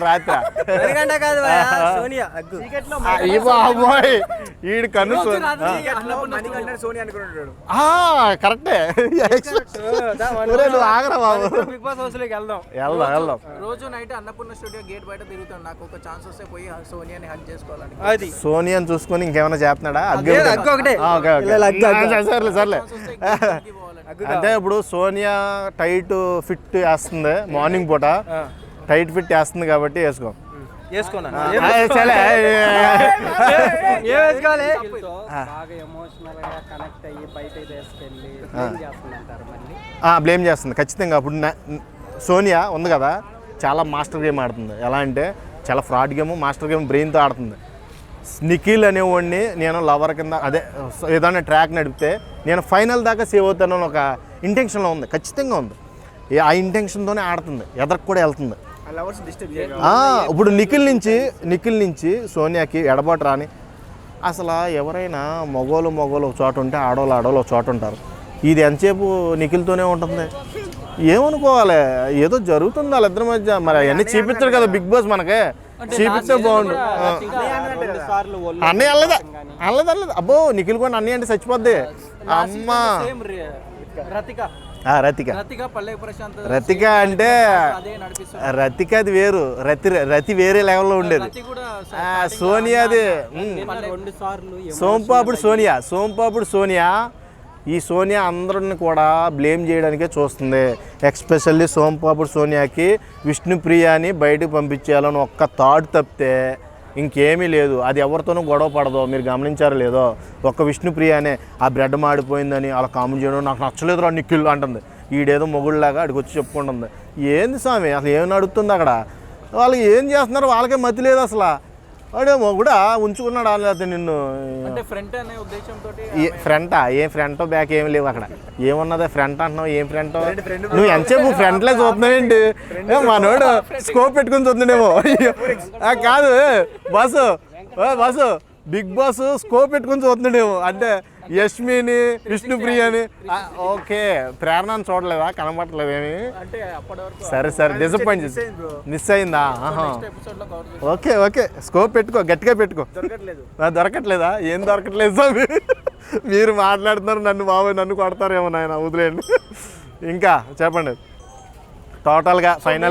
రాత్రి ఈడు కన్ను కరెక్టే. ఆగరా బాబు, బిగ్ బాస్ హౌస్ లోకి వెళ్దాం. రోజు నైట్ అన్నపూర్ణ స్టూడియో గేట్ బయట తిరుగుతాం. నాకు ఒక ఛాన్స్ వస్తే పోయి సోనియాని హక్ చేసుకోవాలని. అది సోనియాని చూసుకొని ఇంకేమైనా చేస్తున్నాడా? సర్లే. అంటే ఇప్పుడు సోనియా టైట్ ఫిట్ వేస్తుంది, మార్నింగ్ పూట టైట్ ఫిట్ వేస్తుంది కాబట్టి వేసుకో. బ్లేమ్ చేస్తుంది ఖచ్చితంగా. ఇప్పుడు సోనియా ఉంది కదా, చాలా మాస్టర్ గేమ్ ఆడుతుంది. ఎలా అంటే చాలా ఫ్రాడ్ గేమ్, మాస్టర్ గేమ్, బ్రెయిన్తో ఆడుతుంది. నిఖిల్ అనేవాడిని నేను లవర్ కింద, అదే ఏదైనా ట్రాక్ నడిపితే నేను ఫైనల్ దాకా సేవ్ అవుతాను ఒక ఇంటెన్షన్లో ఉంది, ఖచ్చితంగా ఉంది. ఆ ఇంటెన్షన్తోనే ఆడుతుంది, ఎదరికి కూడా వెళ్తుంది. ఇప్పుడు నిఖిల్ నుంచి సోనియాకి ఎడబాటు రాని. అసలు ఎవరైనా మగోళ్ళు ఒక చోట ఉంటే ఆడవాళ్ళు ఒక చోట ఉంటారు. ఇది ఎంతసేపు నిఖిల్తోనే ఉంటుంది. ఏమనుకోవాలి, ఏదో జరుగుతుంది వాళ్ళిద్దరి మధ్య. మరి అవన్నీ చూపించాడు కదా బిగ్ బాస్, మనకే చూపిస్తే బాగుండు. అన్నయ్య అల్లదు అబ్బో, నిఖిల్ కూడా అన్నయ్య అంటే చచ్చిపోద్ది. అమ్మా రతిక అంటే రతికది వేరు, రతి వేరే లెవెల్లో ఉండేది. సోనియాది సోంపాపుడు సోనియా. ఈ సోనియా అందరిని కూడా బ్లేమ్ చేయడానికే చూస్తుంది. ఎక్స్పెషల్లీ సోంపాపుడు సోనియాకి విష్ణుప్రియని బయటకు పంపించేయాలని ఒక్క థాట్ తప్పితే ఇంకేమీ లేదు. అది ఎవరితోనూ గొడవ పడదో, మీరు గమనించారో లేదో. ఒక్క విష్ణుప్రియనే ఆ బ్రెడ్ మాడిపోయిందని అలా కామెంట్ చేయడం, నాకు నచ్చలేదురా నిఖిల్ అంటుంది. ఈడేదో మొగుళ్ళలాగా అడిగి వచ్చి చెప్పుకుంటుంది. ఏంది స్వామి అసలు ఏం నడుస్తుంది అక్కడ? వాళ్ళు ఏం చేస్తున్నారు వాళ్ళకే మతి లేదు అసలు. వాడే మొగుడా ఉంచుకున్నాడు లేకపోతే నిన్ను ఫ్రంటా? ఏం ఫ్రంటో బ్యాక్ ఏమి లేవు అక్కడ. ఏమన్నదా ఫ్రంట్ అంటున్నావు? ఏం ఫ్రంటో? నువ్వు ఎంతసేపు ఫ్రంట్లే చూస్తున్నావేంటి? మనోడు స్కోప్ పెట్టుకుని చూస్తున్నాడేమో. కాదు బాసు బిగ్ బాస్ స్కోప్ పెట్టుకుని చూస్తున్నాడేమో. అంటే యష్మిని, విష్ణుప్రియని. ఓకే, ప్రేరణని చూడలేదా? కనబట్టలేదేమి? సరే డిసప్పాయింట్ మిస్ అయిందా? ఓకే స్కోప్ పెట్టుకో, గట్టిగా పెట్టుకో. దొరకట్లేదా? ఏం దొరకట్లేదు స్వామి. మీరు మాట్లాడుతున్నారు, నన్ను కొడతారేమో నాయన, వదిలేయండి. ఇంకా చెప్పండి టోటల్గా ఫైనల్.